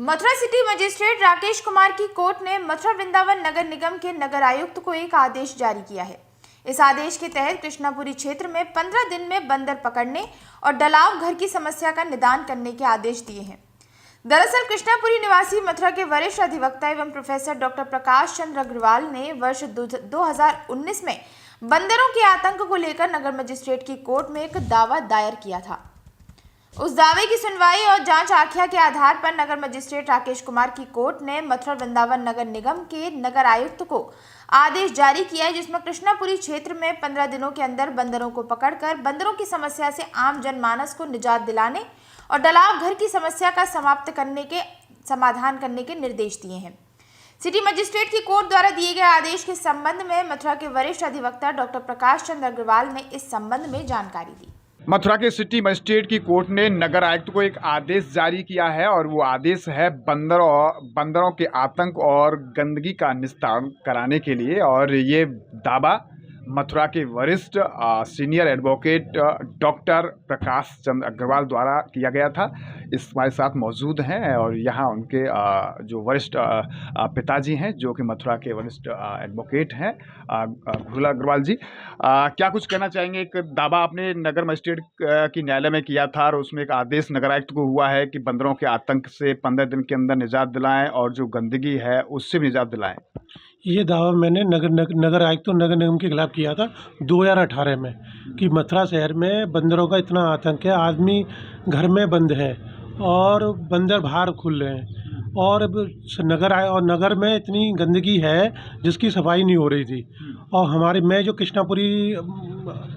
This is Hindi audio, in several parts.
मथुरा सिटी मजिस्ट्रेट राकेश कुमार की कोर्ट ने मथुरा वृंदावन नगर निगम के नगर आयुक्त को एक आदेश जारी किया है। इस आदेश के तहत कृष्णापुरी क्षेत्र में 15 दिन में बंदर पकड़ने और डलाव घर की समस्या का निदान करने के आदेश दिए हैं। दरअसल कृष्णापुरी निवासी मथुरा के वरिष्ठ अधिवक्ता एवं प्रोफेसर डॉक्टर प्रकाश चंद्र अग्रवाल ने वर्ष 2019 में बंदरों के आतंक को लेकर नगर मजिस्ट्रेट की कोर्ट में एक दावा दायर किया था। उस दावे की सुनवाई और जांच आख्या के आधार पर नगर मजिस्ट्रेट राकेश कुमार की कोर्ट ने मथुरा वृंदावन नगर निगम के नगर आयुक्त को आदेश जारी किया है, जिसमें कृष्णापुरी क्षेत्र में 15 दिनों के अंदर बंदरों को पकड़कर बंदरों की समस्या से आम जनमानस को निजात दिलाने और डलाव घर की समस्या का समाधान करने के निर्देश दिए हैं। सिटी मजिस्ट्रेट की कोर्ट द्वारा दिए गए आदेश के संबंध में मथुरा के वरिष्ठ अधिवक्ता डॉक्टर प्रकाश चंद्र अग्रवाल ने इस संबंध में जानकारी दी। मथुरा के सिटी मजिस्ट्रेट की कोर्ट ने नगर आयुक्त को एक आदेश जारी किया है और वो आदेश है बंदरों के आतंक और गंदगी का निस्तारण कराने के लिए। और ये दावा मथुरा के वरिष्ठ senior advocate doctor Prakash Chandra Agarwal द्वारा किया गया था। इस हमारे साथ मौजूद हैं और यहाँ उनके जो वरिष्ठ पिताजी हैं, जो कि मथुरा के वरिष्ठ एडवोकेट हैं, घुला अग्रवाल जी। क्या कुछ कहना चाहेंगे? एक दावा आपने नगर मजिस्ट्रेट की न्यायालय में किया था और उसमें एक आदेश नगर आयुक्त को हुआ है कि बंदरों के आतंक से 15 दिन के अंदर निजात दिलाएं और जो गंदगी है उससे भी निजात दिलाएं। ये दावा मैंने नगर आयुक्त और नगर निगम के खिलाफ किया था 2018 में कि मथुरा शहर में बंदरों का इतना आतंक है, आदमी घर में बंद है और बंदर बाहर खुल रहे हैं और नगर में इतनी गंदगी है जिसकी सफाई नहीं हो रही थी। और मैं जो कृष्णापुरी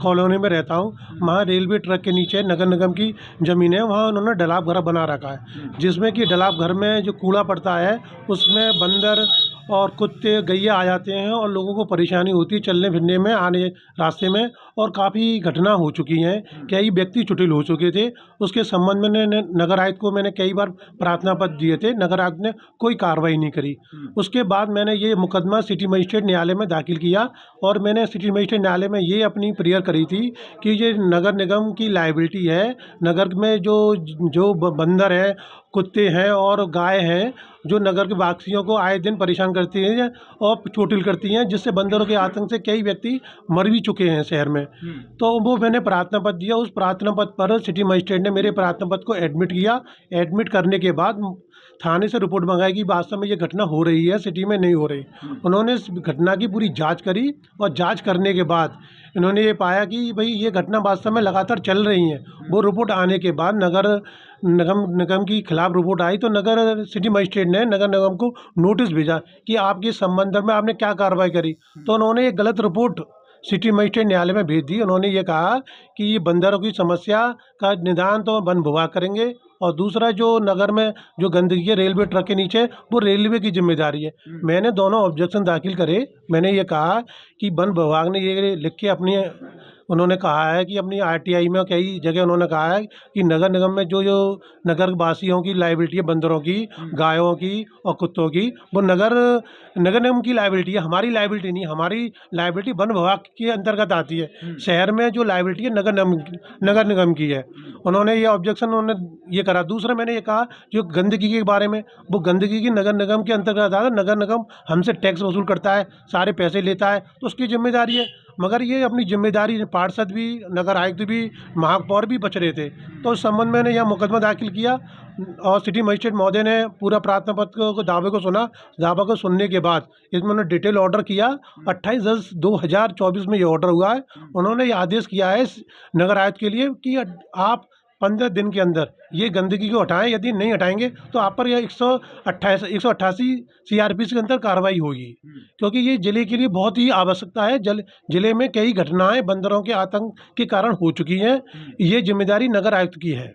कॉलोनी में रहता हूँ, वहाँ रेलवे ट्रैक के नीचे नगर निगम की ज़मीन है, वहाँ उन्होंने डलाव घर बना रखा है, जिसमें कि डलाव घर में जो कूड़ा पड़ता है उसमें बंदर और कुत्ते गैया आ जाते हैं और लोगों को परेशानी होती है चलने फिरने में, आने रास्ते में। और काफ़ी घटना हो चुकी हैं, कई व्यक्ति चुटिल हो चुके थे। उसके संबंध में नगर आयुक्त को मैंने कई बार प्रार्थना पत्र दिए थे, नगर आयुक्त ने कोई कार्रवाई नहीं करी। उसके बाद मैंने ये मुकदमा सिटी मजिस्ट्रेट न्यायालय में दाखिल किया और मैंने सिटी मजिस्ट्रेट न्यायालय में ये अपनी प्रेयर करी थी कि ये नगर निगम की लायबिलिटी है, नगर में जो बंदर है, कुत्ते हैं और गाय हैं, जो नगर के वासियों को आए दिन परेशान करती हैं और चोटिल करती हैं, जिससे बंदरों के आतंक से कई व्यक्ति मर भी चुके हैं शहर में। तो वो मैंने प्रार्थना पत्र दिया। उस प्रार्थना पत्र पर सिटी मजिस्ट्रेट ने मेरे प्रार्थना पत्र को एडमिट किया। एडमिट करने के बाद थाने से रिपोर्ट मंगाई कि वास्तव में ये घटना हो रही है, सिटी में नहीं हो रही। उन्होंने इस घटना की पूरी जांच करी और जांच करने के बाद इन्होंने ये पाया कि भाई ये घटना वास्तव में लगातार चल रही है। वो रिपोर्ट आने के बाद नगर निगम की खिलाफ रिपोर्ट आई तो सिटी मजिस्ट्रेट ने नगर निगम को नोटिस भेजा कि आपके संबंध में आपने क्या कार्रवाई करी। तो उन्होंने एक गलत रिपोर्ट सिटी मजिस्ट्रेट न्यायालय में भेज दी। उन्होंने ये कहा कि ये बंदरों की समस्या का निदान तो वन विभाग करेंगे और दूसरा जो नगर में जो गंदगी है रेलवे ट्रैक के नीचे, वो रेलवे की जिम्मेदारी है। मैंने दोनों ऑब्जेक्शन दाखिल करे। मैंने ये कहा कि वन विभाग ने ये लिख के उन्होंने कहा है कि अपनी आरटीआई में कई जगह उन्होंने कहा है कि नगर निगम में जो नगर वासियों की लायबिलिटी है, बंदरों की, गायों की और कुत्तों की, वो नगर निगम की लायबिलिटी है, हमारी लायबिलिटी नहीं। हमारी लायबिलिटी वन विभाग के अंतर्गत आती है। शहर में जो लायबिलिटी है नगर निगम की है। उन्होंने ये ऑब्जेक्शन ये करा। दूसरा मैंने ये कहा जो गंदगी के बारे में, वो गंदगी की नगर निगम के अंतर्गत आता है। नगर निगम हमसे टैक्स वसूल करता है, सारे पैसे लेता है, तो उसकी जिम्मेदारी है। मगर ये अपनी जिम्मेदारी पार्षद भी, नगर आयुक्त भी, महापौर भी बच रहे थे। तो उस संबंध में मैंने यह मुकदमा दाखिल किया और सिटी मजिस्ट्रेट महोदय ने पूरा प्रार्थना पत्र को दावे को सुना। दावे को सुनने के बाद इसमें उन्होंने डिटेल ऑर्डर किया। 28/10/2024 में ये ऑर्डर हुआ है। उन्होंने ये आदेश किया है नगर आयुक्त के लिए कि आप 15 दिन के अंदर ये गंदगी को हटाएं। यदि नहीं हटाएंगे तो आप पर यह 188 CRPC के अंदर कार्रवाई होगी, क्योंकि ये जिले के लिए बहुत ही आवश्यकता है। जिले में कई घटनाएं बंदरों के आतंक के कारण हो चुकी हैं। ये जिम्मेदारी नगर आयुक्त की है।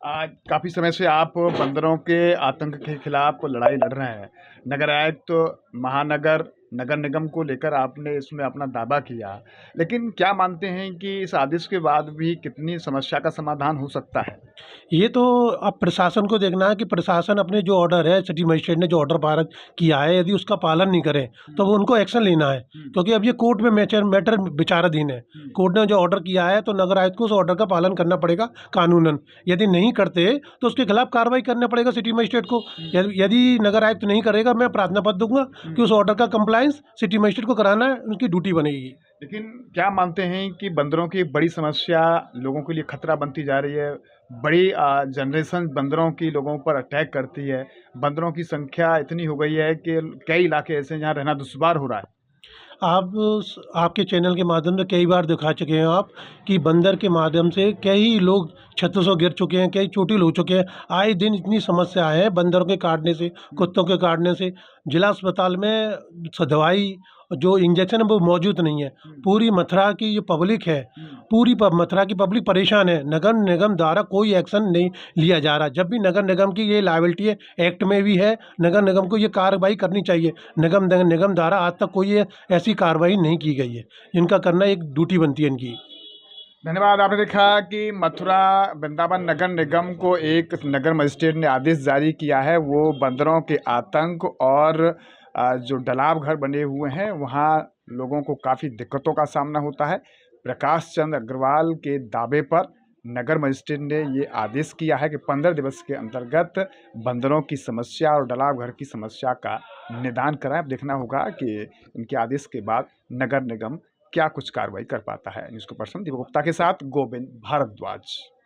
काफ़ी समय से आप बंदरों के आतंक के खिलाफ लड़ाई लड़ रहे हैं। नगर आयुक्त, महानगर नगर निगम को लेकर आपने इसमें अपना दावा किया, लेकिन क्या मानते हैं कि इस आदेश के बाद भी कितनी समस्या का समाधान हो सकता है? ये तो अब प्रशासन को देखना है कि प्रशासन अपने जो ऑर्डर है, सिटी मजिस्ट्रेट ने जो ऑर्डर पारित किया है, यदि उसका पालन नहीं करे तो वो उनको एक्शन लेना है, क्योंकि अब ये कोर्ट में मैटर विचाराधीन है। कोर्ट ने जो ऑर्डर किया है तो नगर आयुक्त को उस ऑर्डर का पालन करना पड़ेगा कानूनन। यदि नहीं करते तो उसके खिलाफ कार्रवाई करना पड़ेगा सिटी मजिस्ट्रेट को। यदि नगर आयुक्त नहीं करेगा, मैं प्रार्थना पत्र दूंगा कि उस ऑर्डर का कंप्लायंस सिटी मजिस्ट्रेट को कराना है, उनकी ड्यूटी बनेगी। लेकिन क्या मानते हैं कि बंदरों की एक बड़ी समस्या लोगों के लिए खतरा बनती जा रही है? बड़ी जनरेशन बंदरों की लोगों पर अटैक करती है। बंदरों की संख्या इतनी हो गई है कि कई इलाके ऐसे हैं जहाँ रहना दुश्वार हो रहा है। आपके चैनल के माध्यम से कई बार दिखा चुके हैं आप कि बंदर के माध्यम से कई लोग छतों से गिर चुके हैं, कई चोटिल हो चुके हैं। आए दिन इतनी समस्या है बंदरों के काटने से, कुत्तों के काटने से। जिला अस्पताल में दवाई जो इंजेक्शन है वो मौजूद नहीं है। पूरी मथुरा की जो पब्लिक है, मथुरा की पब्लिक परेशान है। नगर निगम द्वारा कोई एक्शन नहीं लिया जा रहा। जब भी नगर निगम की ये लायबिलिटी है, एक्ट में भी है, नगर निगम को ये कार्रवाई करनी चाहिए। निगम द्वारा आज तक कोई ऐसी कार्रवाई नहीं की गई है। इनका करना एक ड्यूटी बनती है इनकी। धन्यवाद। आपने देखा कि मथुरा वृंदावन नगर निगम को एक नगर मजिस्ट्रेट ने आदेश जारी किया है। वो बंदरों के आतंक और जो डलाव घर बने हुए हैं वहाँ लोगों को काफ़ी दिक्कतों का सामना होता है। प्रकाश चंद्र अग्रवाल के दावे पर नगर मजिस्ट्रेट ने ये आदेश किया है कि 15 दिवस के अंतर्गत बंदरों की समस्या और डलाव घर की समस्या का निदान कराएं। अब देखना होगा कि इनके आदेश के बाद नगर निगम क्या कुछ कार्रवाई कर पाता है। न्यूज़ को पर्सन दीपक गुप्ता के साथ गोविंद भारद्वाज।